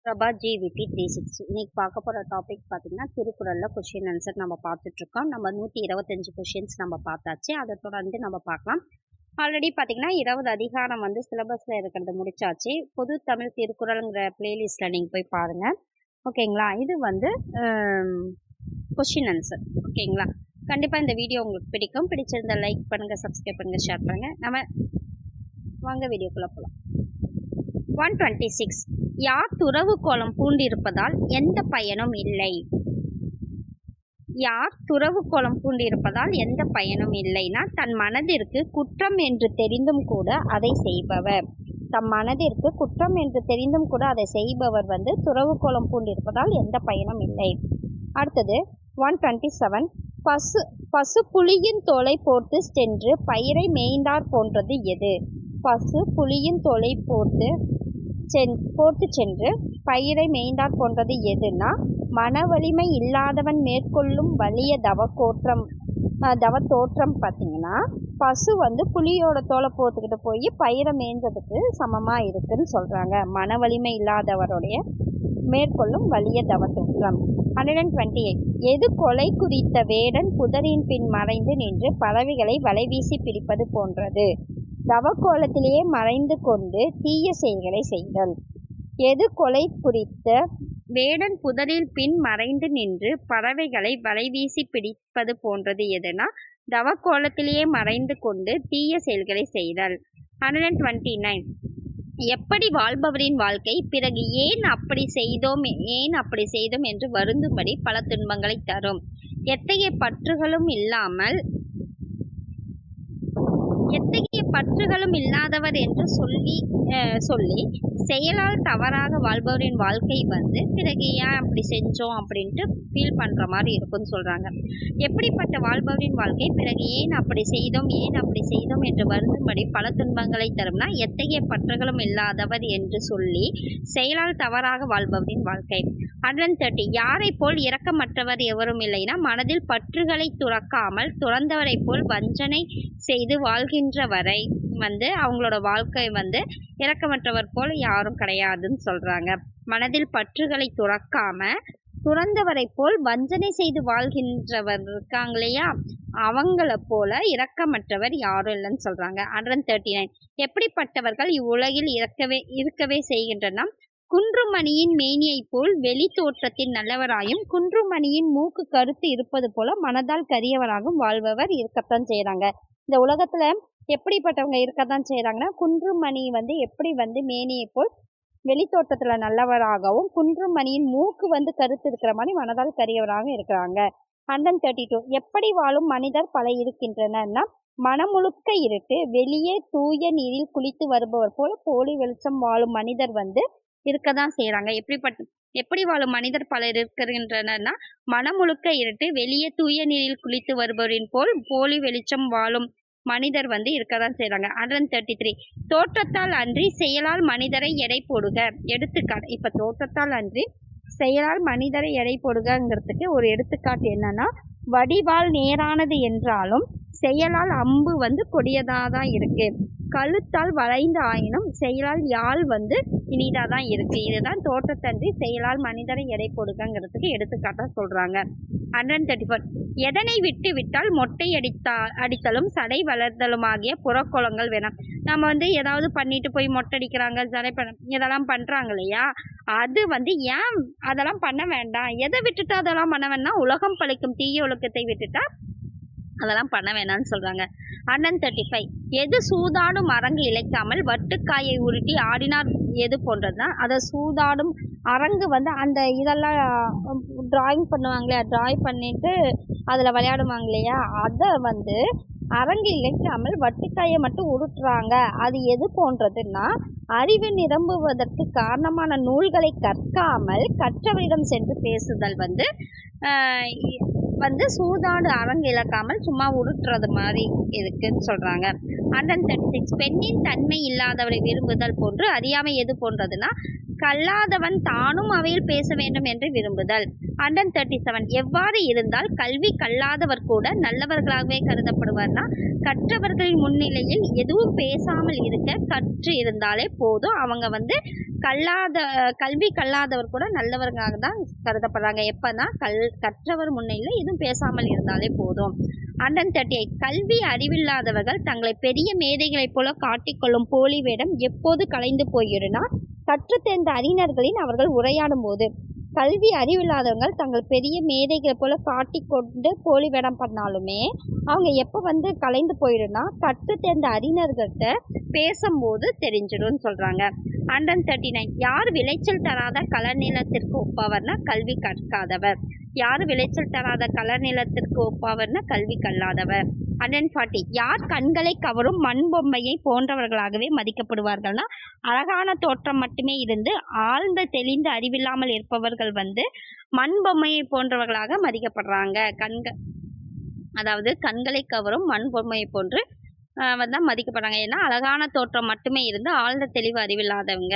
பிரபா ஜிவிடி 360 இன்னைக்கு பார்க்க போகிற டாபிக் பார்த்தீங்கன்னா திருக்குறளில் கொஷின் ஆன்சர் நம்ம பார்த்துட்ருக்கோம். நம்ம 125 கொஷின்ஸ் நம்ம பார்த்தாச்சு. அதை தொடர்ந்து நம்ம பார்க்கலாம். ஆல்ரெடி பார்த்தீங்கன்னா 20 அதிகாரம் சிலபஸில் இருக்கிறத முடிச்சாச்சு. பொது தமிழ் திருக்குறளுங்கிற பிளேலிஸ்ட்டில் நீங்கள் போய் பாருங்கள். ஓகேங்களா? இது கொஷின் ஆன்சர். ஓகேங்களா? கண்டிப்பாக இந்த வீடியோ உங்களுக்கு பிடிக்கும். பிடிச்சிருந்த லைக் பண்ணுங்கள், சப்ஸ்கிரைப் பண்ணுங்கள், ஷேர் பண்ணுங்கள். நம்ம வாங்க வீடியோக்குள்ளே போகலாம். 126 யார் துறவு கோலம் பூண்டிருப்பதால் எந்த பயனும் இல்லை? யார் துறவு கோலம் பூண்டிருப்பதால் எந்த பயனும் இல்லைனா தன் மனதிற்கு குற்றம் என்று தெரிந்தும் கூட அதை செய்பவர். தம் மனதிற்கு குற்றம் என்று தெரிந்தும் கூட அதை செய்பவர் துறவு கோலம் பூண்டிருப்பதால் எந்த பயனும் இல்லை. அடுத்தது 127 பசு புலியின் தோலை போர்த்து சென்று பயிரை மேய்ந்தார் போன்றது எது? பசு புலியின் தோலை போர்த்து சென்று பயிரை மேய்ந்தார் போன்றது எதுனா மன வலிமை இல்லாதவன் மேற்கொள்ளும் வலிய தவ தோற்றம் பார்த்தீங்கன்னா பசு புலியோட தோலை போர்த்துக்கிட்டு போய் பயிரை மேய்ந்ததுக்கு சமமாக இருக்குன்னு சொல்கிறாங்க. மன வலிமை இல்லாதவருடைய மேற்கொள்ளும் வலிய தவ தோற்றம். 128 எது கொலை குறித்த வேடன் புதரின் பின் மறைந்து நின்று பறவைகளை வலைவீசி பிடிப்பது போன்றது? தவக்கோலத்திலேயே மறைந்து கொண்டு தீய செயல்களை செய்தல். எது கொலை குறித்த வேடன் புதரில் பின் மறைந்து நின்று பறவைகளை வலைவீசி பிடிப்பது போன்றது எதுனா தவக்கோலத்திலேயே மறைந்து கொண்டு தீய செயல்களை செய்தல். 129 எப்படி வாழ்பவரின் வாழ்க்கை பிறகு ஏன் அப்படி செய்தோம் என்று வருந்தும்படி பல துன்பங்களை தரும். எத்தகைய பற்றுகளும் இல்லாதவர் என்று சொல்லி செயலால் தவறாக வாழ்பவரின் வாழ்க்கை பிறகு ஏன் அப்படி செஞ்சோம் அப்படின்ட்டு ஃபீல் பண்ணுற மாதிரி இருக்குன்னு சொல்கிறாங்க. எப்படிப்பட்ட வாழ்பவரின் வாழ்க்கை பிறகு ஏன் அப்படி செய்தோம் என்று வருந்தும்படி பல துன்பங்களை தரும்னா எத்தகைய பற்றுகளும் இல்லாதவர் என்று சொல்லி செயலால் தவறாக வாழ்பவரின் வாழ்க்கை. 130 யாரை போல் இரக்கமற்றவர் எவரும் இல்லைனா மனதில் பற்றுகளை துறக்காமல் துறந்தவரை போல் வஞ்சனை செய்து வாழ்கின்றவரை அவங்களோட வாழ்க்கை இரக்கமற்றவர் போல் யாரும் கிடையாதுன்னு சொல்றாங்க. மனதில் பற்றுகளை துறக்காம துறந்தவரை போல் வஞ்சனை செய்து வாழ்கின்றவர் இருக்காங்க இல்லையா, அவங்கள போல இரக்கமற்றவர் யாரும் இல்லைன்னு சொல்றாங்க. 139 எப்படிப்பட்டவர்கள் இவ்வுலகில் இருக்கவே செய்கின்றன குன்றுமணியின் மேனியை போல் வெளி தோற்றத்தில் நல்லவராயும் குன்றுமணியின் மூக்கு கருத்து இருப்பது போல மனதால் கரியவராகவும் வாழ்பவர் இருக்கத்தான் செய்யறாங்க. இந்த உலகத்துல எப்படிப்பட்டவங்க இருக்கத்தான் செய்யறாங்கன்னா குன்றுமணி எப்படி மேனியை போல் வெளித்தோட்டத்துல நல்லவராகவும் குன்றுமணியின் மூக்கு கருத்து இருக்கிற மாதிரி மனதால் கரியவராக இருக்கிறாங்க. 132 எப்படி வாழும் மனிதர் பல இருக்கின்றன மனமுழுக்க இருட்டு வெளியே தூய நீரில் குளித்து வருபவர் போல போலி வெளிச்சம் வாழும் மனிதர் இருக்கதான் செய்யறாங்க. எப்படி வாழும் மனிதர் பலர் இருக்கின்றனர் மனமுழுக்க இருட்டு வெளியே தூய நீரில் குளித்து வருபவரின் போல் போலி வெளிச்சம் வாழும் மனிதர் இருக்கதான் செய்யறாங்க. 133 தோற்றத்தால் அன்றி செயலால் மனிதரை எடை போடுக. எடுத்துக்காட்டு இப்ப தோற்றத்தால் அன்றி செயலால் மனிதரை எடை போடுகிறதுக்கு ஒரு எடுத்துக்காட்டு என்னன்னா வடிவால் நேரானது என்றாலும் செயலால் அம்பு கொடியதாதான் இருக்கு. கழுத்தால் வளைந்த ஆயினும் செயலால் யாழ் இனிதாதான் இருக்கு. இதுதான் தோற்றத்தன்றி செயலால் மனிதரை எடை போடுகிறதுக்கு எடுத்துக்காட்டா சொல்றாங்க. 134 எதனை விட்டு விட்டால் மொட்டை அடித்தலும் சடை வளர்தலும் ஆகிய புறக்கோலங்கள் வேணாம். நம்ம ஏதாவது பண்ணிட்டு போய் மொட்டை அடிக்கிறாங்க, சடை இதெல்லாம் பண்றாங்க இல்லையா, அது ஏன் அதெல்லாம் பண்ண வேண்டாம், எதை விட்டுட்டா அதெல்லாம் பண்ண வேண்டாம், உலகம் பழிக்கும் தீய ஒழுக்கத்தை விட்டுட்டா அதெல்லாம் பண்ண வேணாம்னு சொல்றாங்க. 135 எது சூதாடும் அரங்கு இழைக்காமல் வட்டுக்காயை உருட்டி ஆடினார் எது போன்றதுன்னா அதை சூதாடும் அரங்கு அந்த இதெல்லாம் டிராயிங் பண்ணுவாங்களே, டிராயிங் பண்ணிட்டு அதில் விளையாடுவாங்க இல்லையா, அதை அரங்கு இழைக்காமல் வட்டுக்காயை மட்டும் உருட்டுறாங்க. அது எது போன்றதுன்னா அறிவு நிரம்புவதற்கு காரணமான நூல்களை கற்காமல் கற்றவரிடம் சென்று பேசுதல் சூதாடு அரங்கு இழக்காமல் சும்மா உருட்டுறது மாதிரி இருக்குன்னு சொல்றாங்க. 136 பெண்ணின் தன்மை இல்லாதவரை விரும்புதல் போன்று அறியாமை எது போன்றதுன்னா கல்லாதவன் தானும் அவையில் பேச வேண்டும் என்று விரும்புதல். 137 எவ்வாறு இருந்தால் கல்வி கல்லாதவர் கூட நல்லவர்களாகவே கருதப்படுவார்னா, கற்றவர்களின் முன்னிலையில் எதுவும் பேசாமல் இருக்க கற்று இருந்தாலே போதும். அவங்க கல்வி கல்லாதவர் கூட நல்லவர்களாக தான் கருதப்படுறாங்க. எப்பன்னா கற்றவர் முன்னிலையில் எதுவும் பேசாமல் இருந்தாலே போதும். 138 கல்வி அறிவில்லாதவர்கள் தங்களை பெரிய மேதைகளைப் போல காட்டிக்கொள்ளும் போலி வேடம் எப்போது கலைந்து போயிடுனா, கற்று தேர்ந்த அறிஞர்களின் அவர்கள் உரையாடும் போது. கல்வி அறிவில்லாதவங்க தங்கள் பெரிய மேதைகளை போல காட்டிக்கொண்டு போலி வேடம் பண்ணாலுமே அவங்க எப்போ கலைந்து போயிடுனா, கற்று தேர்ந்த அறிஞர்கிட்ட பேசும்போது தெரிஞ்சிடும்னு சொல்றாங்க. 139 யார் விளைச்சல் தராத கலர் நிலத்திற்கு ஒப்பாவர்னா கல்வி கற்காதவர். யார் விளைச்சல் தராத கலர் நிலத்திற்கு ஒப்பாவர்னா கல்வி கல்லாதவர். 140 யார் கண்களை கவரும் மண் பொம்மையை போன்றவர்களாகவே மதிக்கப்படுவார்கள்னா, அழகான தோற்றம் மட்டுமே இருந்து ஆழ்ந்த தெளிந்த அறிவில்லாமல் இருப்பவர்கள் மண் பொம்மையை போன்றவர்களாக மதிக்கப்படுறாங்க. அதாவது கண்களை கவரும் மண் பொம்மையை போன்று தான் மதிக்கப்படுறாங்க. ஏன்னா அழகான தோற்றம் மட்டுமே இருந்து ஆழ்ந்த தெளிவு அறிவில்லாதவங்க.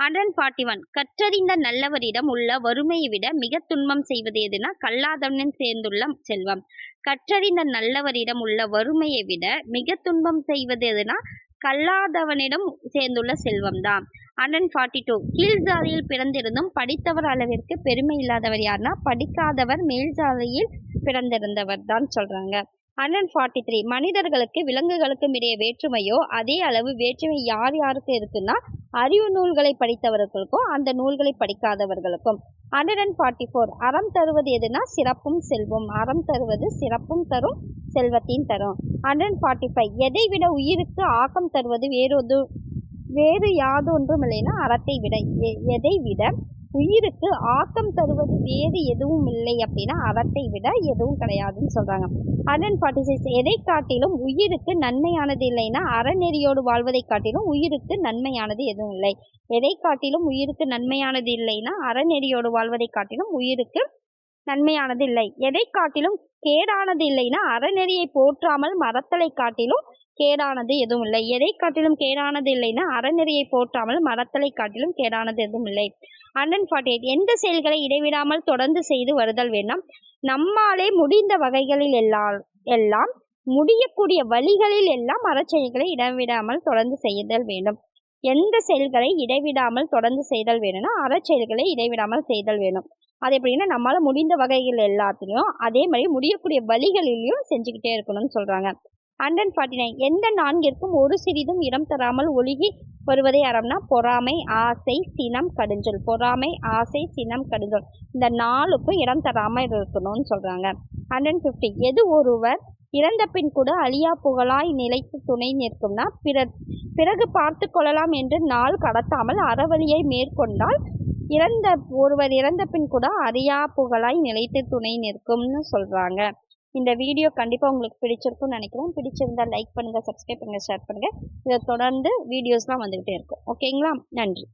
141 கற்றறிந்த நல்லவரிடம் உள்ள வறுமையை விட மிக துன்பம் செய்வது எதுனா கல்லாதவனுடன் சேர்ந்துள்ள செல்வம். கற்றறிந்த நல்லவரிடம் உள்ள வறுமையை விட மிக துன்பம் செய்வது எதுனா கல்லாதவனிடம் சேர்ந்துள்ள செல்வம் தான். 142 கீழ் ஜாதியில் பிறந்திருந்தும் படித்தவர் அளவிற்கு பெருமை இல்லாதவர் யாருன்னா படிக்காதவர் மேல் ஜாதியில் பிறந்திருந்தவர் தான் சொல்றாங்க. 143 மனிதர்களுக்கு விலங்குகளுக்கும் இடையே வேற்றுமையோ அதே அளவு வேற்றுமை யார் யாருக்கு இருக்குன்னா அறிவு நூல்களை படித்தவர்களுக்கும் அந்த நூல்களை படிக்காதவர்களுக்கும். 144 அறம் தருவது எதுனா சிறப்பும் செல்வம். அறம் தருவது சிறப்பும் தரும் செல்வத்தையும் தரும். 145 எதை விட உயிருக்கு ஆக்கம் தருவது வேறு யாதொன்றும் இல்லைன்னா அறத்தை விட. எதை விட உயிருக்கு ஆக்கம் தருவது வேறு எதுவும் இல்லை அப்படின்னா அறத்தை விட எதுவும் கிடையாதுன்னு சொல்றாங்க. 146 எதை காட்டிலும் உயிருக்கு நன்மையானது இல்லைன்னா அறநெறியோடு வாழ்வதை காட்டிலும் உயிருக்கு நன்மையானது எதுவும் இல்லை. எதை காட்டிலும் உயிருக்கு நன்மையானது இல்லைன்னா அறநெறியோடு வாழ்வதை காட்டிலும் உயிருக்கு நன்மையானது இல்லை. எதை காட்டிலும் கேடானது இல்லைன்னா அறநெறியை போற்றாமல் மறத்தலை காட்டிலும் கேடானது எதுவும் இல்லை. எதை காட்டிலும் கேடானது இல்லைன்னா அறநெறியை போற்றாமல் மறத்தலை காட்டிலும் கேடானது எதுவும் இல்லை. 148 எந்த செயல்களை இடைவிடாமல் தொடர்ந்து செய்து வருதல் வேண்டாம். நம்மாலே முடிந்த வகைகளில் எல்லாம் முடியக்கூடிய வழிகளில் எல்லாம் அறச்செயல்களை இடைவிடாமல் தொடர்ந்து செய்தல் வேண்டும். எந்த செயல்களை இடைவிடாமல் தொடர்ந்து செய்தல் வேணும்னா அறச்செயல்களை இடைவிடாமல் செய்தல் வேணும். அது எப்படின்னா நம்மளால முடிந்த வகைகள் எல்லாத்துலயும் அதே மாதிரி முடியக்கூடிய வழிகளிலையும் செஞ்சுக்கிட்டே இருக்கணும்னு சொல்றாங்க. 149 எந்த நான்கிற்கும் ஒரு சிறிதும் இடம் தராமல் ஒழுகி வருவதை அறம்னா பொறாமை ஆசை சினம் கடுஞ்சொல். பொறாமை ஆசை சினம் கடுஞ்சொல் இந்த 4க்கும் இடம் தராமல் இருக்கணும்னு சொல்றாங்க. 150 எது ஒருவர் இறந்த பின் கூட அழியா புகழாய் நிலைத்து துணை நிற்கும்னா பிறகு பார்த்து கொள்ளலாம் என்று நாள் கடத்தாமல் அறவழியை மேற்கொண்டால் ஒருவர் இறந்த பின் கூட அழியா புகழாய் நிலைத்து துணை நிற்கும்னு சொல்றாங்க. இந்த வீடியோ கண்டிப்பாக உங்களுக்கு பிடிச்சிருக்கும்னு நினைக்கிறேன். பிடிச்சிருந்தால் லைக் பண்ணுங்கள், சப்ஸ்கிரைப் பண்ணுங்கள், ஷேர் பண்ணுங்கள். இதை தொடர்ந்து வீடியோஸ்லாம் வந்துக்கிட்டே இருக்கும். ஓகேங்களா? நன்றி.